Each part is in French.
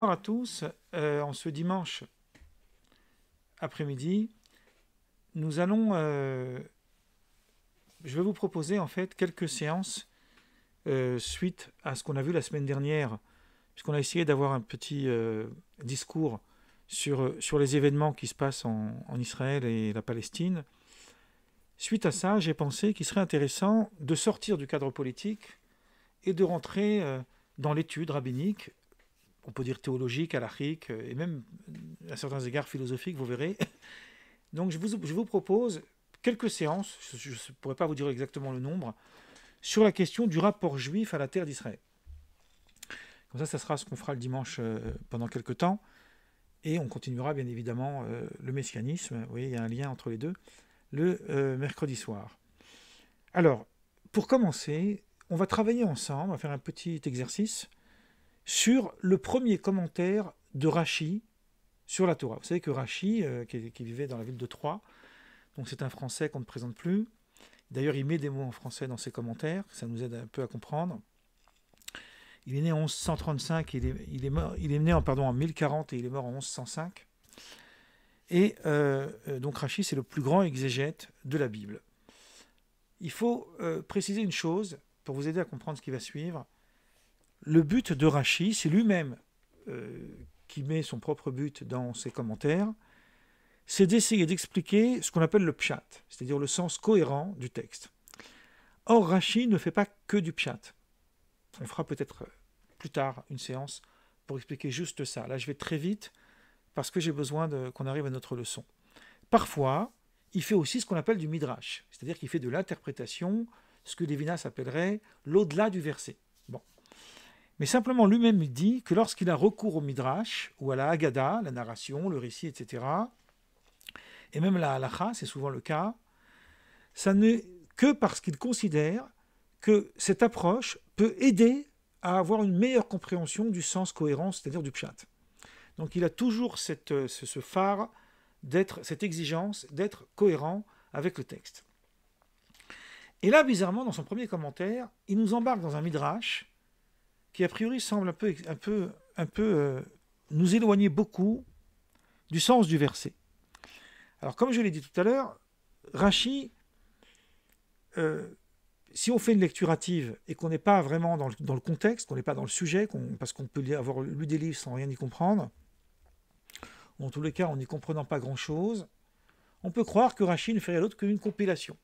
Bonjour à tous. En ce dimanche après-midi, nous allons, je vais vous proposer en fait quelques séances suite à ce qu'on a vu la semaine dernière, puisqu'on a essayé d'avoir un petit discours sur les événements qui se passent en Israël et la Palestine. Suite à ça, j'ai pensé qu'il serait intéressant de sortir du cadre politique et de rentrer dans l'étude rabbinique, on peut dire théologique, halachique, et même à certains égards philosophiques, vous verrez. Donc je vous propose quelques séances, je ne pourrais pas vous dire exactement le nombre, sur la question du rapport juif à la terre d'Israël. Comme ça sera ce qu'on fera le dimanche pendant quelques temps. Et on continuera bien évidemment le messianisme, vous voyez, il y a un lien entre les deux, le mercredi soir. Alors, pour commencer, on va travailler ensemble, on va faire un petit exercice sur le premier commentaire de Rachi sur la Torah. Vous savez que Rachi, qui vivait dans la ville de Troyes, donc c'est un Français qu'on ne présente plus. D'ailleurs, il met des mots en français dans ses commentaires, ça nous aide un peu à comprendre. Il est né en 1135, il est né en 1040 et il est mort en 1105. Et donc Rachi, c'est le plus grand exégète de la Bible. Il faut préciser une chose pour vous aider à comprendre ce qui va suivre. Le but de Rachi, c'est lui-même qui met son propre but dans ses commentaires, c'est d'essayer d'expliquer ce qu'on appelle le pshat, c'est-à-dire le sens cohérent du texte. Or, Rachi ne fait pas que du pshat. On fera peut-être plus tard une séance pour expliquer juste ça. Là, je vais très vite parce que j'ai besoin qu'on arrive à notre leçon. Parfois, il fait aussi ce qu'on appelle du midrash, c'est-à-dire qu'il fait de l'interprétation, ce que Lévinas appellerait l'au-delà du verset. Bon. Mais simplement, lui-même, il dit que lorsqu'il a recours au midrash, ou à la Haggadah, la narration, le récit, etc., et même la halacha, c'est souvent le cas, ça n'est que parce qu'il considère que cette approche peut aider à avoir une meilleure compréhension du sens cohérent, c'est-à-dire du pshat. Donc il a toujours ce phare, cette exigence d'être cohérent avec le texte. Et là, bizarrement, dans son premier commentaire, il nous embarque dans un midrash qui, a priori, semble un peu nous éloigner beaucoup du sens du verset. Alors, comme je l'ai dit tout à l'heure, Rachi, si on fait une lecture hâtive et qu'on n'est pas vraiment dans le contexte, qu'on n'est pas dans le sujet, parce qu'on peut avoir lu des livres sans rien y comprendre, ou en tous les cas en n'y comprenant pas grand-chose, on peut croire que Rachi ne fait rien d'autre qu'une compilation.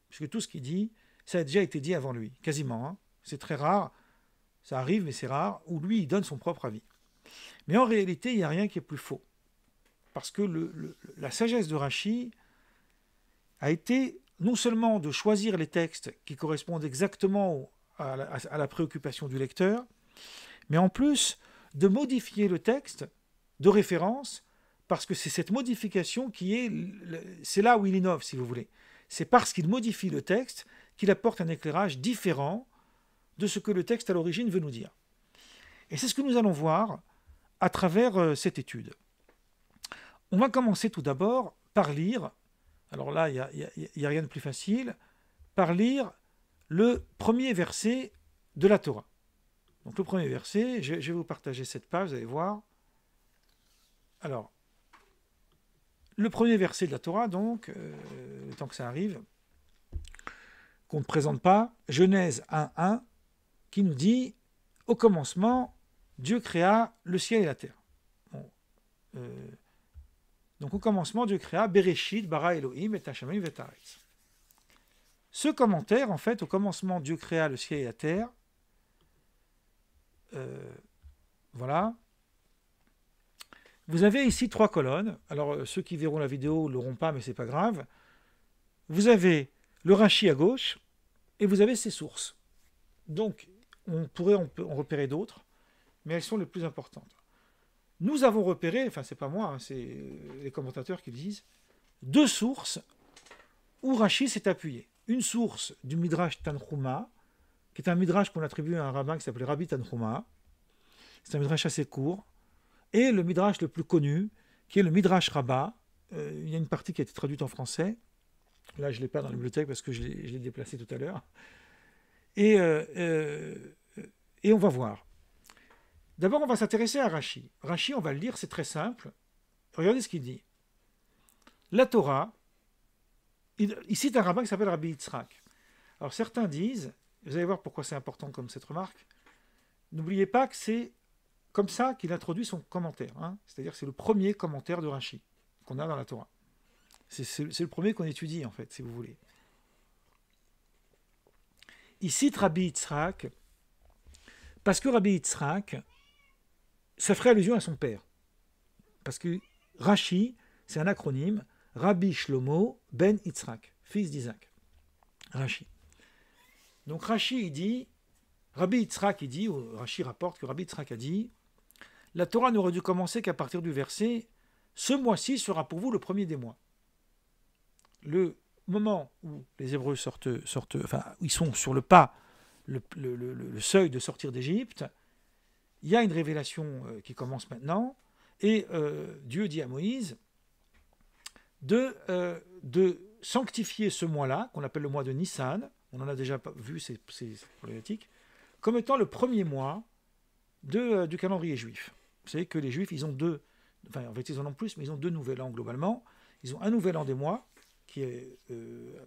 Puisque tout ce qu'il dit, ça a déjà été dit avant lui, quasiment. Hein. C'est très rare, ça arrive, mais c'est rare, où lui, il donne son propre avis. Mais en réalité, il n'y a rien qui est plus faux. Parce que la sagesse de Rachi a été non seulement de choisir les textes qui correspondent exactement à la préoccupation du lecteur, mais en plus de modifier le texte de référence, parce que c'est cette modification c'est là où il innove, si vous voulez. C'est parce qu'il modifie le texte qu'il apporte un éclairage différent de ce que le texte à l'origine veut nous dire. Et c'est ce que nous allons voir à travers cette étude. On va commencer tout d'abord par lire, alors là, il n'y a rien de plus facile, par lire le premier verset de la Torah. Donc le premier verset, je vais vous partager cette page, vous allez voir. Alors, le premier verset de la Torah, donc, le temps que ça arrive, qu'on ne présente pas, Genèse 1.1, qui nous dit « Au commencement, Dieu créa le ciel et la terre. » Donc au commencement, Dieu créa Bereshit, bara Elohim, et Hashamayim, et Haaretz. Ce commentaire, en fait, au commencement, Dieu créa le ciel et la terre. Voilà. Vous avez ici 3 colonnes. Alors ceux qui verront la vidéo ne l'auront pas, mais c'est pas grave. Vous avez le Rashi à gauche et vous avez ses sources. Donc on pourrait en repérer d'autres, mais elles sont les plus importantes. Nous avons repéré, enfin c'est pas moi, hein, c'est les commentateurs qui le disent, 2 sources où Rashi s'est appuyé. Une source du Midrash Tanhuma, qui est un Midrash qu'on attribue à un rabbin qui s'appelait Rabbi Tanhuma. C'est un Midrash assez court. Et le Midrash le plus connu, qui est le Midrash Rabbah. Il y a une partie qui a été traduite en français. Là, je ne l'ai pas dans la bibliothèque parce que je l'ai déplacé tout à l'heure. Et on va voir. D'abord, on va s'intéresser à Rashi. Rashi, on va le lire, c'est très simple. Regardez ce qu'il dit. La Torah, il cite un rabbin qui s'appelle Rabbi Yitzhak. Alors certains disent, vous allez voir pourquoi c'est important comme cette remarque, n'oubliez pas que c'est comme ça qu'il introduit son commentaire. Hein. C'est-à-dire que c'est le premier commentaire de Rashi qu'on a dans la Torah. C'est le premier qu'on étudie, en fait, si vous voulez. Il cite Rabbi Yitzhak parce que Rabbi Yitzhak, ça ferait allusion à son père. Parce que Rashi, c'est un acronyme, Rabbi Shlomo ben Yitzhak, fils d'Isaac. Rashi. Donc Rashi, il dit, Rabbi Yitzhak, il dit, ou Rashi rapporte que Rabbi Yitzhak a dit, la Torah n'aurait dû commencer qu'à partir du verset, ce mois-ci sera pour vous le premier des mois. Le moment où les Hébreux sortent, enfin, ils sont sur le pas, le seuil de sortir d'Égypte, il y a une révélation qui commence maintenant, et Dieu dit à Moïse de sanctifier ce mois-là, qu'on appelle le mois de Nissan, on en a déjà vu, c'est problématique, comme étant le premier mois du calendrier juif. Vous savez que les Juifs, ils ont deux, enfin en fait ils en ont plus, mais ils ont deux nouvel an globalement. Ils ont un nouvel an des mois, qui est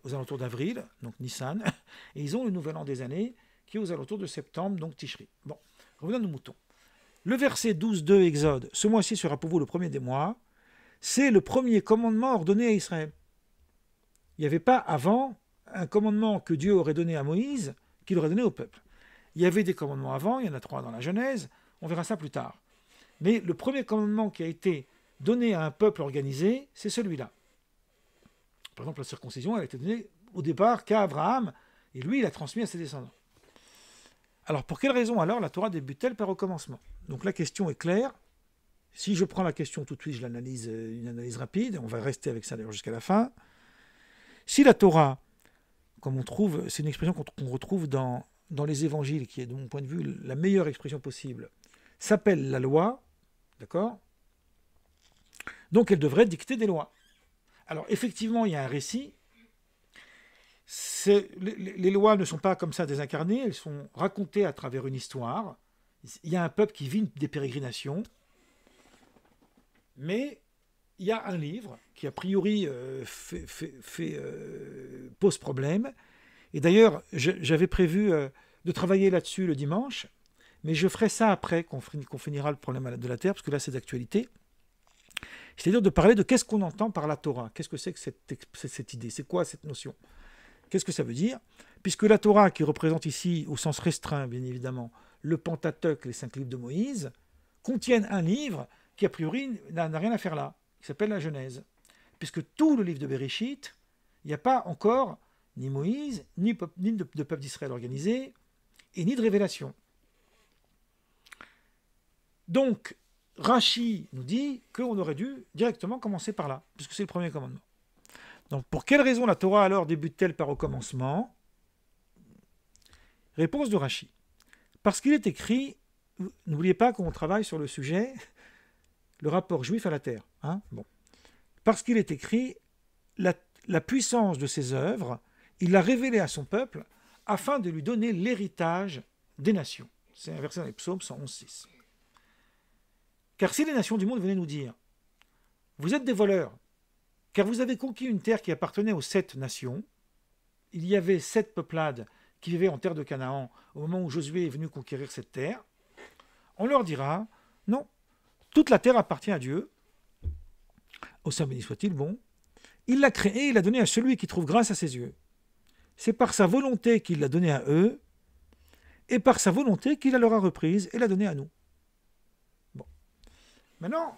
aux alentours d'avril, donc Nissan, et ils ont le nouvel an des années, qui est aux alentours de septembre, donc Tishri. Bon, revenons à nos moutons. Le verset 12.2 Exode, ce mois-ci sera pour vous le premier des mois, c'est le premier commandement ordonné à Israël. Il n'y avait pas avant un commandement que Dieu aurait donné à Moïse, qu'il aurait donné au peuple. Il y avait des commandements avant, il y en a 3 dans la Genèse, on verra ça plus tard. Mais le premier commandement qui a été donné à un peuple organisé, c'est celui-là. Par exemple, la circoncision, elle a été donnée au départ qu'à Abraham, et lui, il a transmis à ses descendants. Alors, pour quelle raison alors la Torah débute-t-elle par recommencement? Donc la question est claire. Si je prends la question tout de suite, je l'analyse, une analyse rapide, on va rester avec ça d'ailleurs jusqu'à la fin. Si la Torah, comme on trouve, c'est une expression qu'on retrouve dans les évangiles, qui est de mon point de vue la meilleure expression possible, s'appelle la loi, d'accord? Donc elle devrait dicter des lois. Alors effectivement, il y a un récit. Les lois ne sont pas comme ça désincarnées, elles sont racontées à travers une histoire. Il y a un peuple qui vit des pérégrinations, mais il y a un livre qui a priori pose problème. Et d'ailleurs, j'avais prévu de travailler là-dessus le dimanche, mais je ferai ça après qu'on finira le problème de la terre, parce que là c'est d'actualité. C'est-à-dire de parler de qu'est-ce qu'on entend par la Torah. Qu'est-ce que c'est que cette idée? C'est quoi cette notion? Qu'est-ce que ça veut dire? Puisque la Torah, qui représente ici, au sens restreint bien évidemment, le Pentateuque, les 5 livres de Moïse, contiennent un livre qui a priori n'a rien à faire là, qui s'appelle la Genèse. Puisque tout le livre de Bereshit, il n'y a pas encore ni Moïse, ni de peuple d'Israël organisé, et ni de révélation. Donc, Rashi nous dit qu'on aurait dû directement commencer par là, puisque c'est le premier commandement. Donc, pour quelle raison la Torah alors débute-t-elle par recommencement? Réponse de Rashi. Parce qu'il est écrit, n'oubliez pas qu'on travaille sur le sujet, le rapport juif à la terre. Hein, bon. Parce qu'il est écrit, la puissance de ses œuvres, il l'a révélée à son peuple afin de lui donner l'héritage des nations. C'est un verset dans les psaumes 111.6. Car si les nations du monde venaient nous dire, vous êtes des voleurs, car vous avez conquis une terre qui appartenait aux 7 nations, il y avait 7 peuplades qui vivaient en terre de Canaan au moment où Josué est venu conquérir cette terre, on leur dira, non, toute la terre appartient à Dieu, au sein béni soit-il, bon, il l'a créée, il l'a donnée à celui qui trouve grâce à ses yeux. C'est par sa volonté qu'il l'a donnée à eux, et par sa volonté qu'il la leur a reprise et l'a donnée à nous. Bon. Maintenant,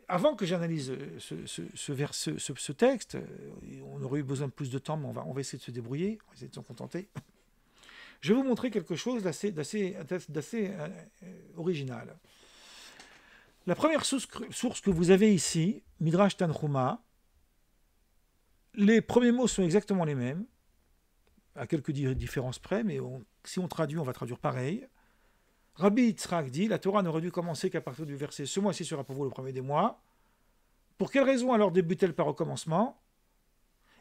avant que j'analyse ce texte, on aurait eu besoin de plus de temps, mais on va essayer de se débrouiller, on va essayer de s'en contenter. Je vais vous montrer quelque chose d'assez original. La première source que vous avez ici, Midrash Tanhuma, les premiers mots sont exactement les mêmes, à quelques différences près, mais si on traduit, on va traduire pareil. Rabbi Yitzhak dit, la Torah n'aurait dû commencer qu'à partir du verset « Ce mois-ci sera pour vous le premier des mois ». Pour quelle raison alors débute-t-elle par recommencement?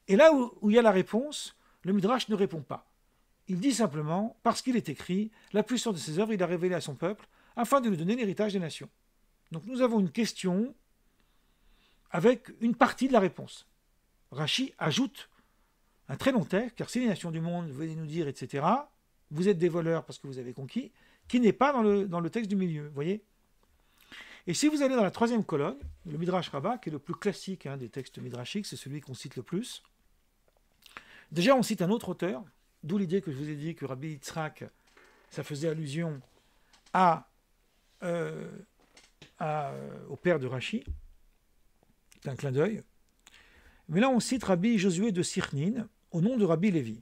Et là où il y a la réponse, le Midrash ne répond pas. Il dit simplement, parce qu'il est écrit, la puissance de ses œuvres, il a révélé à son peuple, afin de lui donner l'héritage des nations. Donc nous avons une question avec une partie de la réponse. Rachi ajoute un très long texte, car si les nations du monde venaient nous dire, etc., vous êtes des voleurs parce que vous avez conquis, qui n'est pas dans le texte du milieu, vous voyez. Et si vous allez dans la troisième colonne, le Midrash Rabbah, qui est le plus classique des textes midrashiques, c'est celui qu'on cite le plus. Déjà, on cite un autre auteur, d'où l'idée que je vous ai dit que Rabbi Yitzhak, ça faisait allusion au père de Rachi. C'est un clin d'œil. Mais là, on cite Rabbi Josué de Sirnin, au nom de Rabbi Lévi.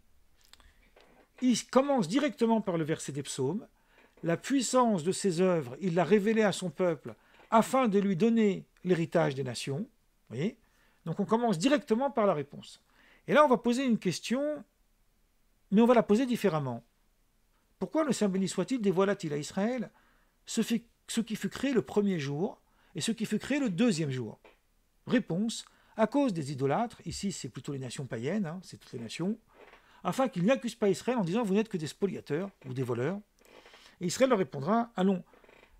Il commence directement par le verset des psaumes. La puissance de ses œuvres, il l'a révélée à son peuple afin de lui donner l'héritage des nations. Vous voyez ? Donc on commence directement par la réponse. Et là, on va poser une question, mais on va la poser différemment. Pourquoi le Saint béni soit-il dévoila-t-il à Israël ce qui fut créé le premier jour et ce qui fut créé le deuxième jour? Réponse, à cause des idolâtres, ici c'est plutôt les nations païennes, c'est toutes les nations, afin qu'ils n'accusent pas Israël en disant vous n'êtes que des spoliateurs ou des voleurs. Et Israël leur répondra, allons,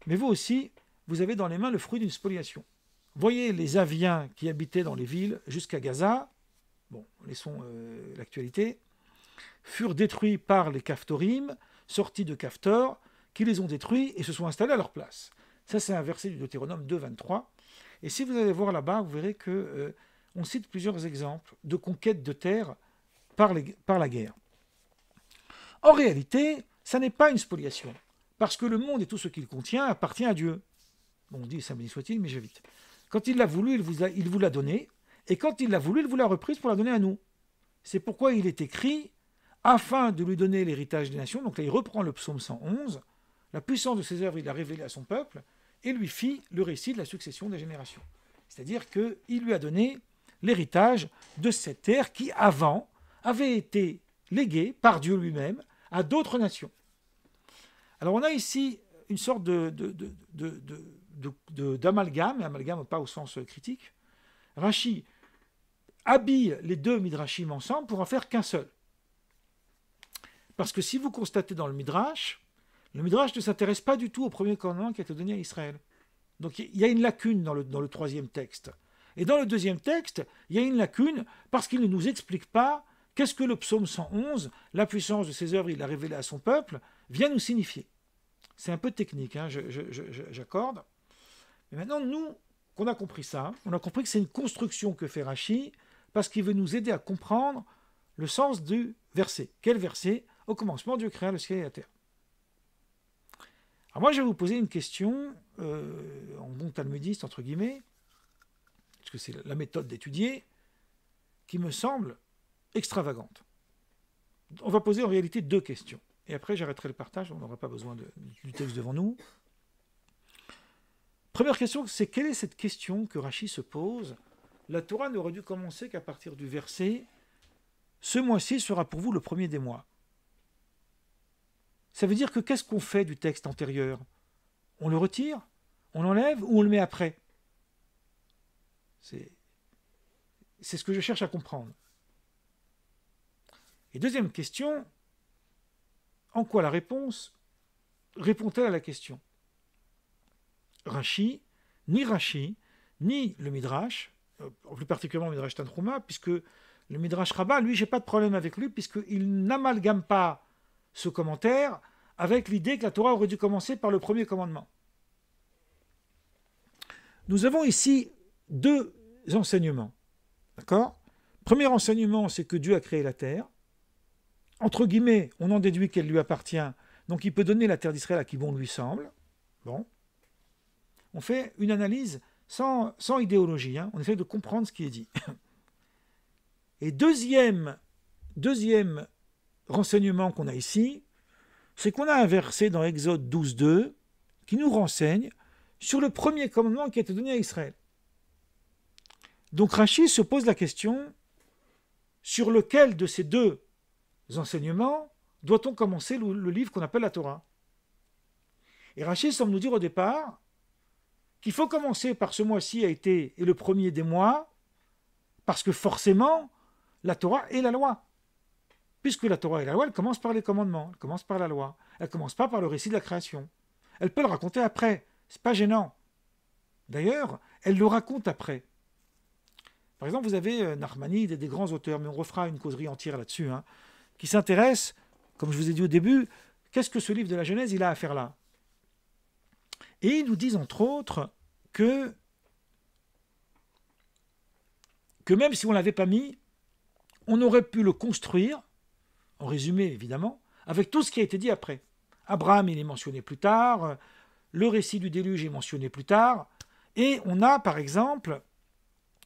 mais vous aussi, vous avez dans les mains le fruit d'une spoliation. Voyez les Aviens qui habitaient dans les villes jusqu'à Gaza, bon, laissons l'actualité, furent détruits par les Caphtorim, sortis de Caphtor, qui les ont détruits et se sont installés à leur place. Ça, c'est un verset du Deutéronome 2, 23. Et si vous allez voir là-bas, vous verrez que on cite plusieurs exemples de conquête de terre par la guerre. En réalité, ça n'est pas une spoliation, parce que le monde et tout ce qu'il contient appartient à Dieu. Bon, on dit, Saint béni soit-il, mais j'évite. Quand il l'a voulu, il vous l'a donné, et quand il l'a voulu, il vous l'a reprise pour la donner à nous. C'est pourquoi il est écrit, afin de lui donner l'héritage des nations, donc là il reprend le psaume 111, la puissance de ses œuvres il l'a révélée à son peuple, et lui fit le récit de la succession des générations. C'est-à-dire qu'il lui a donné l'héritage de cette terre qui, avant, avait été léguée par Dieu lui-même à d'autres nations. Alors on a ici une sorte d'amalgame, et amalgame pas au sens critique. Rachi habille les deux midrashim ensemble pour en faire qu'un seul. Parce que si vous constatez dans le midrash ne s'intéresse pas du tout au premier commandement qui a été donné à Israël. Donc il y a une lacune dans le troisième texte. Et dans le deuxième texte, il y a une lacune parce qu'il ne nous explique pas qu'est-ce que le psaume 111, la puissance de ses œuvres, il l'a révélé à son peuple, vient nous signifier. C'est un peu technique, j'accorde. Mais maintenant, nous, qu'on a compris ça, on a compris que c'est une construction que fait Rachi parce qu'il veut nous aider à comprendre le sens du verset. Quel verset? Au commencement, Dieu créa le ciel et la terre. Alors moi, je vais vous poser une question, en bon talmudiste, entre guillemets, parce que c'est la méthode d'étudier, qui me semble extravagante. On va poser en réalité deux questions. Et après, j'arrêterai le partage, on n'aura pas besoin du texte devant nous. Première question, c'est quelle est cette question que Rachi se pose? La Torah n'aurait dû commencer qu'à partir du verset « Ce mois-ci sera pour vous le premier des mois ». Ça veut dire que qu'est-ce qu'on fait du texte antérieur? On le retire? On l'enlève ou on le met après? C'est ce que je cherche à comprendre. Et deuxième question, en quoi la réponse répond-elle à la question? Rachi, ni le Midrash, plus particulièrement le Midrash Tanhuma, puisque le Midrash Rabbah, lui, j'ai pas de problème avec lui, puisqu'il n'amalgame pas ce commentaire avec l'idée que la Torah aurait dû commencer par le premier commandement. Nous avons ici deux enseignements. D'accord? Premier enseignement, c'est que Dieu a créé la terre. Entre guillemets, on en déduit qu'elle lui appartient, donc il peut donner la terre d'Israël à qui bon lui semble. Bon. On fait une analyse sans idéologie, on essaie de comprendre ce qui est dit. Et deuxième renseignement qu'on a ici, c'est qu'on a un verset dans Exode 12.2 qui nous renseigne sur le premier commandement qui a été donné à Israël. Donc Rachi se pose la question sur lequel de ces deux enseignements doit-on commencer le livre qu'on appelle la Torah. Et Rachi semble nous dire au départ qu'il faut commencer par ce mois-ci est le premier des mois, parce que forcément, la Torah est la loi. Puisque la Torah est la loi, elle commence par les commandements, elle commence par la loi, elle ne commence pas par le récit de la création. Elle peut le raconter après, c'est pas gênant. D'ailleurs, elle le raconte après. Par exemple, vous avez Narmanide et des grands auteurs, mais on refera une causerie entière là-dessus, hein, qui s'intéressent, comme je vous ai dit au début, qu'est-ce que ce livre de la Genèse il a à faire là? Et ils nous disent entre autres que même si on ne l'avait pas mis, on aurait pu le construire, en résumé évidemment, avec tout ce qui a été dit après. Abraham, il est mentionné plus tard, le récit du déluge est mentionné plus tard, et on a par exemple,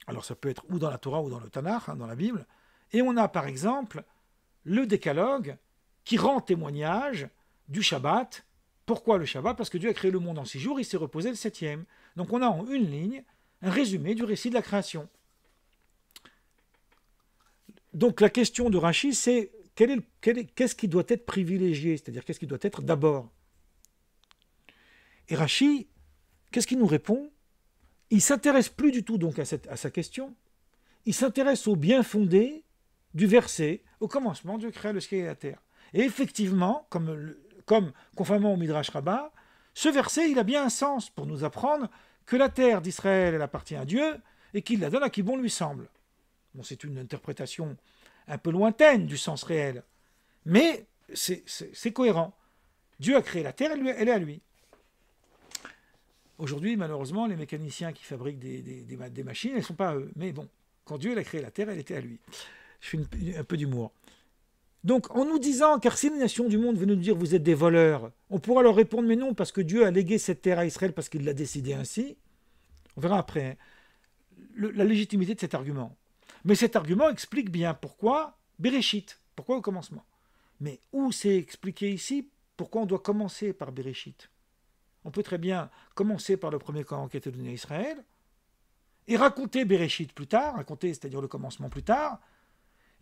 alors ça peut être ou dans la Torah ou dans le Tanakh, hein, dans la Bible, et on a par exemple le décalogue qui rend témoignage du Shabbat. Pourquoi le Shabbat? Parce que Dieu a créé le monde en 6 jours, il s'est reposé le 7e. Donc on a en une ligne un résumé du récit de la création. Donc la question de Rachi, c'est qu'est-ce qui doit être privilégié, c'est-à-dire qu'est-ce qui doit être d'abord. Et Rachi, qu'est-ce qu'il nous répond? Il ne s'intéresse plus du tout donc à sa question, il s'intéresse au bien fondé du verset. Au commencement, Dieu créa le ciel et la terre. Et effectivement, comme conformément au Midrash Rabbah, ce verset, il a bien un sens pour nous apprendre que la terre d'Israël, elle appartient à Dieu et qu'il la donne à qui bon lui semble. Bon, c'est une interprétation un peu lointaine du sens réel, mais c'est cohérent. Dieu a créé la terre, elle est à lui. Aujourd'hui, malheureusement, les mécaniciens qui fabriquent des machines, elles ne sont pas à eux. Mais bon, quand Dieu a créé la terre, elle était à lui. Je fais un peu d'humour. Donc, en nous disant, car si les nations du monde venaient nous dire vous êtes des voleurs, on pourra leur répondre mais non, parce que Dieu a légué cette terre à Israël parce qu'il l'a décidé ainsi. On verra après la légitimité de cet argument. Mais cet argument explique bien pourquoi Bereshit, pourquoi au commencement. Mais où c'est expliqué ici pourquoi on doit commencer par Bereshit? On peut très bien commencer par le premier commandement qui a été donné à Israël et raconter Bereshit plus tard, raconter, c'est-à-dire le commencement plus tard.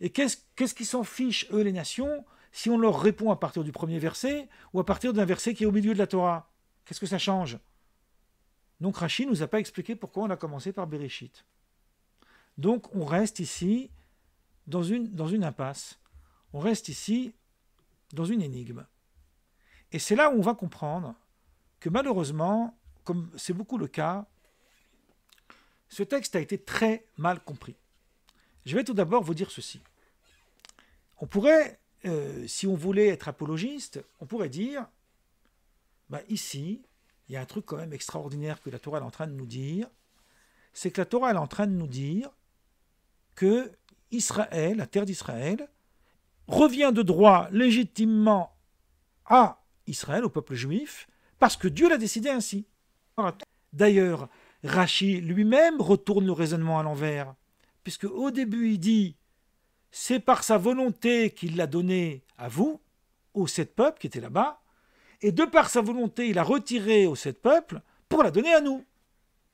Et qu'est-ce qui s'en fiche, eux, les nations, si on leur répond à partir du premier verset ou à partir d'un verset qui est au milieu de la Torah? Qu'est-ce que ça change? Donc Rashi ne nous a pas expliqué pourquoi on a commencé par Bereshit. Donc on reste ici dans une impasse. On reste ici dans une énigme. Et c'est là où on va comprendre que malheureusement, comme c'est beaucoup le cas, ce texte a été très mal compris. Je vais tout d'abord vous dire ceci. On pourrait, si on voulait être apologiste, on pourrait dire, ici, il y a un truc quand même extraordinaire que la Torah est en train de nous dire, c'est que la Torah est en train de nous dire que Israël, la terre d'Israël, revient de droit légitimement à Israël, au peuple juif, parce que Dieu l'a décidé ainsi. D'ailleurs, Rashi lui-même retourne le raisonnement à l'envers, puisque au début il dit « c'est par sa volonté qu'il l'a donné à vous, aux 7 peuples qui étaient là-bas, et de par sa volonté il a retiré aux 7 peuples pour la donner à nous ».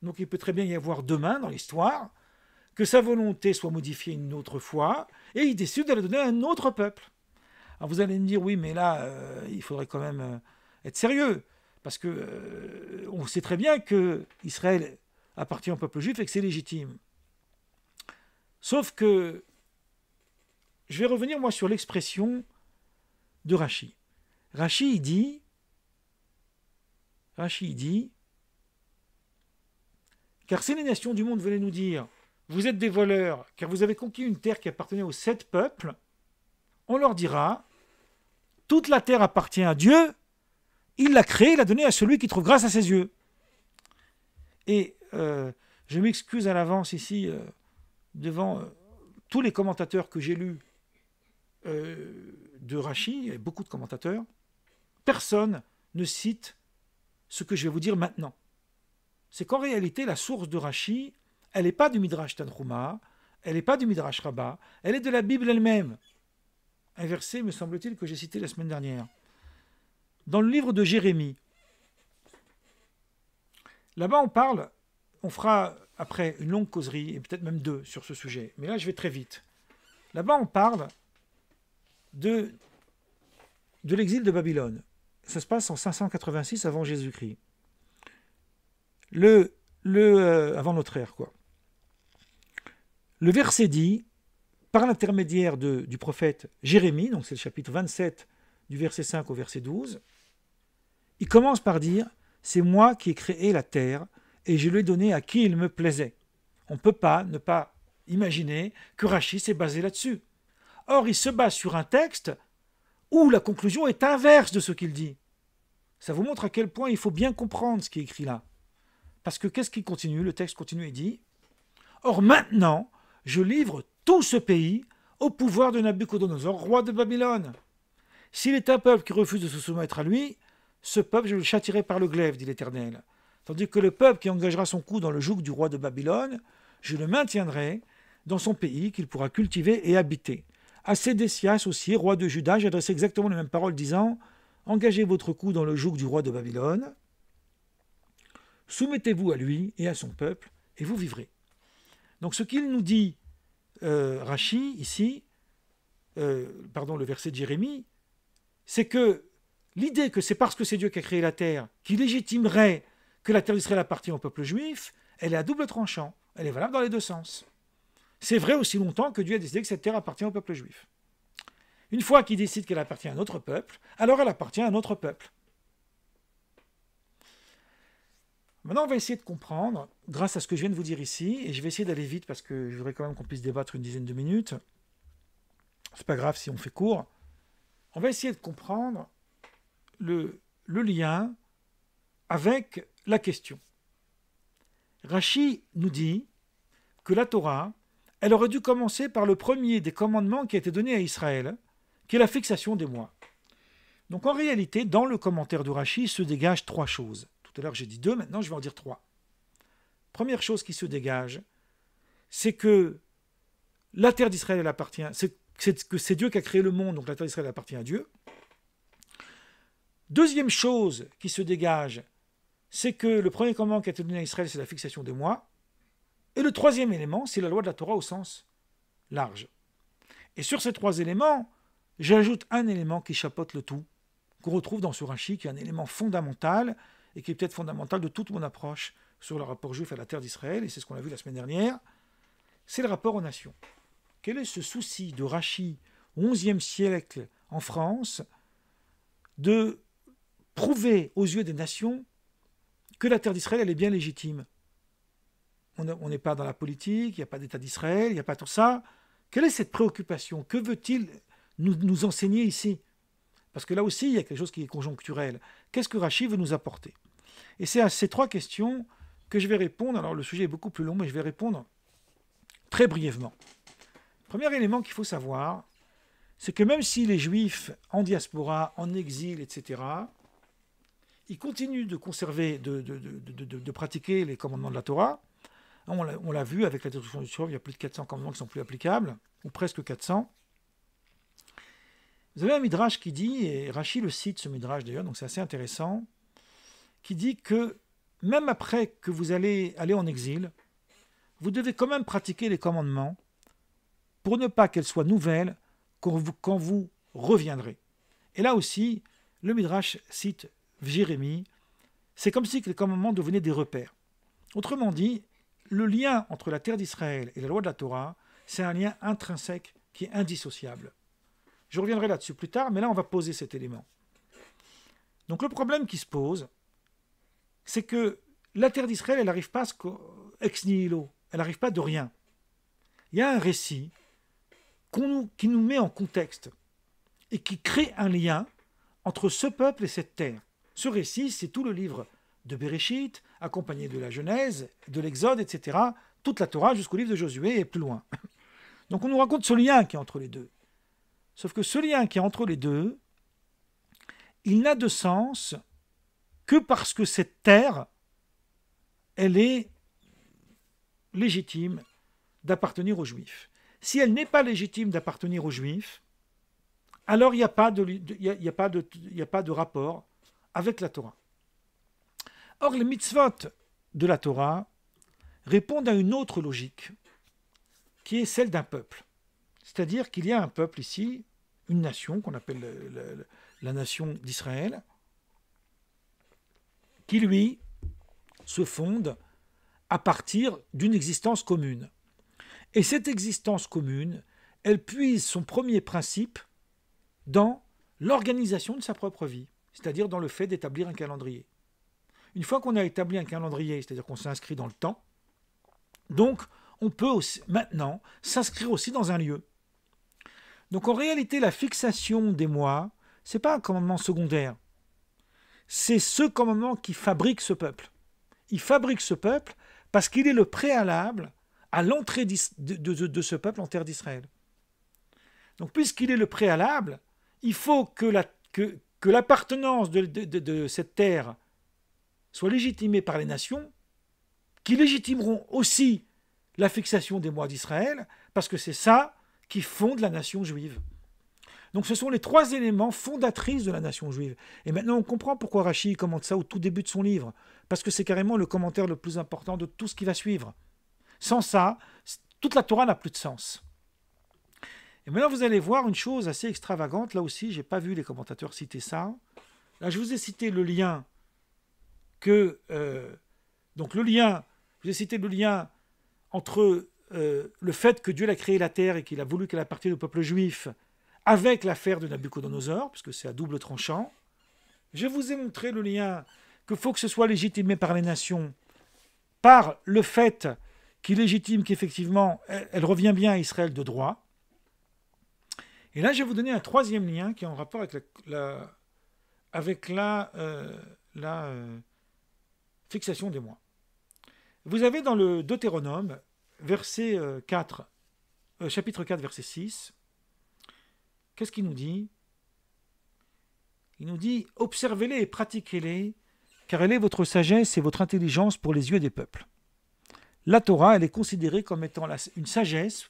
Donc il peut très bien y avoir demain dans l'histoire que sa volonté soit modifiée une autre fois, et il décide de la donner à un autre peuple. Alors vous allez me dire, oui, mais là, il faudrait quand même être sérieux, parce que on sait très bien que Israël appartient au peuple juif et que c'est légitime. Sauf que je vais revenir, moi, sur l'expression de Rashi. Rashi, il dit, car si les nations du monde venaient nous dire, vous êtes des voleurs, car vous avez conquis une terre qui appartenait aux 7 peuples, on leur dira, toute la terre appartient à Dieu, il l'a créée, il l'a donnée à celui qui trouve grâce à ses yeux. Et je m'excuse à l'avance ici, devant tous les commentateurs que j'ai lus de Rashi, il y a beaucoup de commentateurs, personne ne cite ce que je vais vous dire maintenant. C'est qu'en réalité, la source de Rashi, elle n'est pas du Midrash Tanhuma, elle n'est pas du Midrash Rabbah, elle est de la Bible elle-même. Un verset, me semble-t-il, que j'ai cité la semaine dernière. Dans le livre de Jérémie, là-bas on fera après une longue causerie, et peut-être même 2 sur ce sujet, mais là je vais très vite. Là-bas on parle de l'exil de Babylone. Ça se passe en 586 avant Jésus-Christ. Avant notre ère, quoi. Le verset dit, par l'intermédiaire du prophète Jérémie, donc c'est le chapitre 27 du verset 5 au verset 12, il commence par dire « C'est moi qui ai créé la terre et je l'ai donnée à qui il me plaisait ». On ne peut pas ne pas imaginer que Rachi s'est basé là-dessus. Or, il se base sur un texte où la conclusion est inverse de ce qu'il dit. Ça vous montre à quel point il faut bien comprendre ce qui est écrit là. Parce que qu'est-ce qui continue? Le texte continue et dit « Or maintenant, je livre tout ce pays au pouvoir de Nabuchodonosor, roi de Babylone. S'il est un peuple qui refuse de se soumettre à lui, ce peuple je le châtierai par le glaive, dit l'Éternel. Tandis que le peuple qui engagera son cou dans le joug du roi de Babylone, je le maintiendrai dans son pays qu'il pourra cultiver et habiter. À Sédécias aussi, roi de Juda, j'ai adressé exactement les mêmes paroles, disant « Engagez votre cou dans le joug du roi de Babylone, soumettez-vous à lui et à son peuple, et vous vivrez. » Donc ce qu'il nous dit, Rachi, ici, le verset de Jérémie, c'est que l'idée que c'est parce que c'est Dieu qui a créé la terre qui légitimerait que la terre d'Israël appartient au peuple juif, elle est à double tranchant. Elle est valable dans les deux sens. C'est vrai aussi longtemps que Dieu a décidé que cette terre appartient au peuple juif. Une fois qu'il décide qu'elle appartient à un autre peuple, alors elle appartient à un autre peuple. Maintenant, on va essayer de comprendre, grâce à ce que je viens de vous dire ici, et je vais essayer d'aller vite parce que je voudrais quand même qu'on puisse débattre une dizaine de minutes. C'est pas grave si on fait court. On va essayer de comprendre le lien avec la question. Rachi nous dit que la Torah, elle aurait dû commencer par le premier des commandements qui a été donné à Israël, qui est la fixation des mois. Donc en réalité, dans le commentaire de Rachi se dégagent trois choses. Tout à l'heure j'ai dit deux, maintenant je vais en dire trois. Première chose qui se dégage, c'est que la terre d'Israël elle appartient, c'est Dieu qui a créé le monde, donc la terre d'Israël appartient à Dieu. Deuxième chose qui se dégage, c'est que le premier commandement qui a été donné à Israël, c'est la fixation des mois. Et le troisième élément, c'est la loi de la Torah au sens large. Et sur ces trois éléments, j'ajoute un élément qui chapeaute le tout, qu'on retrouve dans ce Rachi, qui est un élément fondamental, et qui est peut-être fondamental de toute mon approche sur le rapport juif à la terre d'Israël, et c'est ce qu'on a vu la semaine dernière, c'est le rapport aux nations. Quel est ce souci de Rachi, au XIe siècle en France, de prouver aux yeux des nations que la terre d'Israël elle est bien légitime? On n'est pas dans la politique, il n'y a pas d'État d'Israël, il n'y a pas tout ça. Quelle est cette préoccupation? Que veut-il nous enseigner ici? Parce que là aussi, il y a quelque chose qui est conjoncturel. Qu'est-ce que Rachi veut nous apporter? Et c'est à ces trois questions que je vais répondre. Alors le sujet est beaucoup plus long, mais je vais répondre très brièvement. Premier élément qu'il faut savoir, c'est que même si les Juifs en diaspora, en exil, etc., ils continuent de conserver, de pratiquer les commandements de la Torah. On l'a vu avec la destruction du Temple, il y a plus de 400 commandements qui ne sont plus applicables, ou presque 400. Vous avez un midrash qui dit, et Rachi le cite ce midrash d'ailleurs, donc c'est assez intéressant, qui dit que même après que vous allez aller en exil, vous devez quand même pratiquer les commandements pour ne pas qu'elles soient nouvelles quand vous reviendrez. Et là aussi, le midrash cite Jérémie, c'est comme si les commandements devenaient des repères. Autrement dit, le lien entre la terre d'Israël et la loi de la Torah, c'est un lien intrinsèque qui est indissociable. Je reviendrai là-dessus plus tard, mais là on va poser cet élément. Donc le problème qui se pose, c'est que la terre d'Israël, elle n'arrive pas ex nihilo, elle n'arrive pas de rien. Il y a un récit qui nous met en contexte et qui crée un lien entre ce peuple et cette terre. Ce récit, c'est tout le livre de Bereshit, accompagné de la Genèse, de l'Exode, etc., toute la Torah jusqu'au livre de Josué et plus loin. Donc on nous raconte ce lien qui est entre les deux. Sauf que ce lien qui est entre les deux, il n'a de sens que parce que cette terre, elle est légitime d'appartenir aux Juifs. Si elle n'est pas légitime d'appartenir aux Juifs, alors il n'y a pas de rapport avec la Torah. Or, les mitzvot de la Torah répondent à une autre logique, qui est celle d'un peuple. C'est-à-dire qu'il y a un peuple ici, une nation qu'on appelle la nation d'Israël, qui, lui, se fonde à partir d'une existence commune. Et cette existence commune, elle puise son premier principe dans l'organisation de sa propre vie. c'est-à-dire dans le fait d'établir un calendrier. Une fois qu'on a établi un calendrier, c'est-à-dire qu'on s'est inscrit dans le temps, donc on peut aussi, maintenant s'inscrire aussi dans un lieu. Donc en réalité, la fixation des mois, ce n'est pas un commandement secondaire. C'est ce commandement qui fabrique ce peuple. Il fabrique ce peuple parce qu'il est le préalable à l'entrée de ce peuple en terre d'Israël. Donc puisqu'il est le préalable, il faut que l'appartenance de cette terre soit légitimée par les nations, qui légitimeront aussi la fixation des mois d'Israël, parce que c'est ça qui fonde la nation juive. Donc ce sont les trois éléments fondatrices de la nation juive. Et maintenant on comprend pourquoi Rachi commente ça au tout début de son livre, parce que c'est carrément le commentaire le plus important de tout ce qui va suivre. Sans ça, toute la Torah n'a plus de sens. Et maintenant vous allez voir une chose assez extravagante, là aussi je n'ai pas vu les commentateurs citer ça. Là je vous ai cité le lien entre le fait que Dieu a créé la terre et qu'il a voulu qu'elle appartienne au peuple juif avec l'affaire de Nabuchodonosor, puisque c'est à double tranchant. Je vous ai montré le lien qu'il faut que ce soit légitimé par les nations, par le fait qu'il légitime qu'effectivement elle revient bien à Israël de droit. Et là je vais vous donner un troisième lien qui est en rapport avec la fixation des mois. Vous avez dans le Deutéronome, chapitre 4, verset 6, qu'est-ce qu'il nous dit? Il nous dit « Observez-les et pratiquez-les, car elle est votre sagesse et votre intelligence pour les yeux des peuples. » La Torah, elle est considérée comme étant une sagesse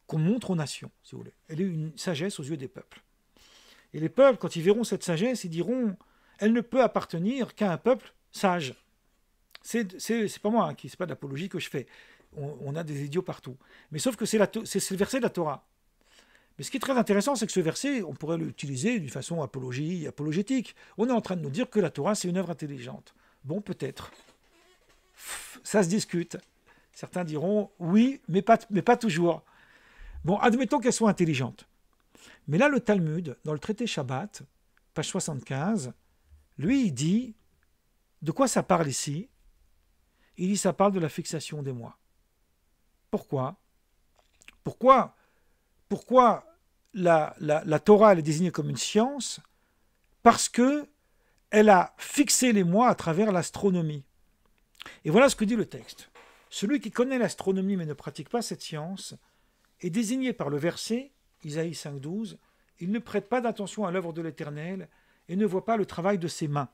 qu'on montre aux nations, si vous voulez. Elle est une sagesse aux yeux des peuples. Et les peuples, quand ils verront cette sagesse, ils diront « Elle ne peut appartenir qu'à un peuple sage. » C'est pas moi, c'est pas de l'apologie que je fais. On a des idiots partout. Mais sauf que c'est le verset de la Torah. Mais ce qui est très intéressant, c'est que ce verset, on pourrait l'utiliser d'une façon apologétique. On est en train de nous dire que la Torah, c'est une œuvre intelligente. Bon, peut-être. Ça se discute. Certains diront oui, mais pas toujours. Bon, admettons qu'elle soit intelligente. Mais là, le Talmud, dans le traité Shabbat, page 75, lui, il dit, de quoi ça parle ici? Il dit, ça parle de la fixation des mois. Pourquoi la Torah elle est désignée comme une science? Parce que elle a fixé les mois à travers l'astronomie. Et voilà ce que dit le texte. Celui qui connaît l'astronomie mais ne pratique pas cette science est désigné par le verset, Isaïe 5,12, il ne prête pas d'attention à l'œuvre de l'Éternel et ne voit pas le travail de ses mains.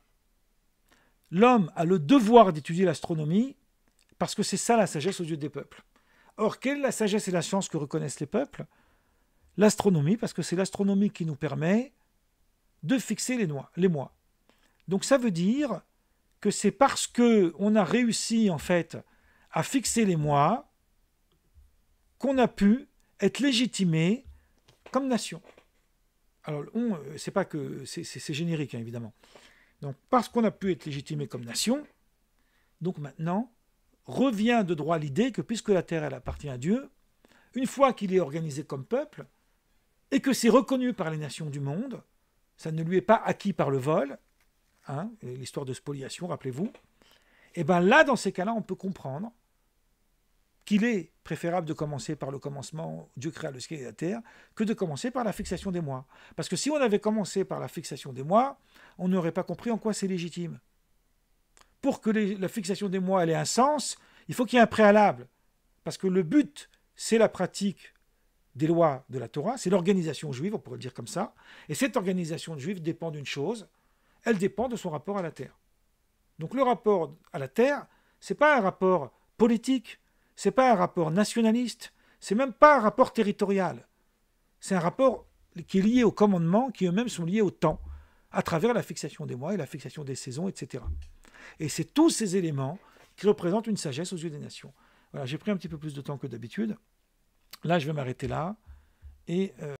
L'homme a le devoir d'étudier l'astronomie parce que c'est ça la sagesse aux yeux des peuples. Or, quelle est la sagesse et la science que reconnaissent les peuples? L'astronomie, parce que c'est l'astronomie qui nous permet de fixer les mois. Donc ça veut dire que c'est parce qu'on a réussi en fait à fixer les mois qu'on a pu être légitimé comme nation. Alors, c'est pas que c'est générique, hein, évidemment. Donc, parce qu'on a pu être légitimé comme nation, donc maintenant, revient de droit l'idée que puisque la terre, elle appartient à Dieu, une fois qu'il est organisé comme peuple, et que c'est reconnu par les nations du monde, ça ne lui est pas acquis par le vol, hein, l'histoire de spoliation, rappelez-vous, et bien là, dans ces cas-là, on peut comprendre qu'il est préférable de commencer par le commencement, Dieu créa le ciel et la terre, que de commencer par la fixation des mois. Parce que si on avait commencé par la fixation des mois, on n'aurait pas compris en quoi c'est légitime. Pour que la fixation des mois ait un sens, il faut qu'il y ait un préalable. Parce que le but, c'est la pratique des lois de la Torah, c'est l'organisation juive, on pourrait le dire comme ça. Et cette organisation juive dépend d'une chose, elle dépend de son rapport à la terre. Donc le rapport à la terre, ce n'est pas un rapport politique, ce n'est pas un rapport nationaliste, c'est même pas un rapport territorial. C'est un rapport qui est lié aux commandements, qui eux-mêmes sont liés au temps, à travers la fixation des mois et la fixation des saisons, etc. Et c'est tous ces éléments qui représentent une sagesse aux yeux des nations. Voilà, j'ai pris un petit peu plus de temps que d'habitude. Là, je vais m'arrêter là. Et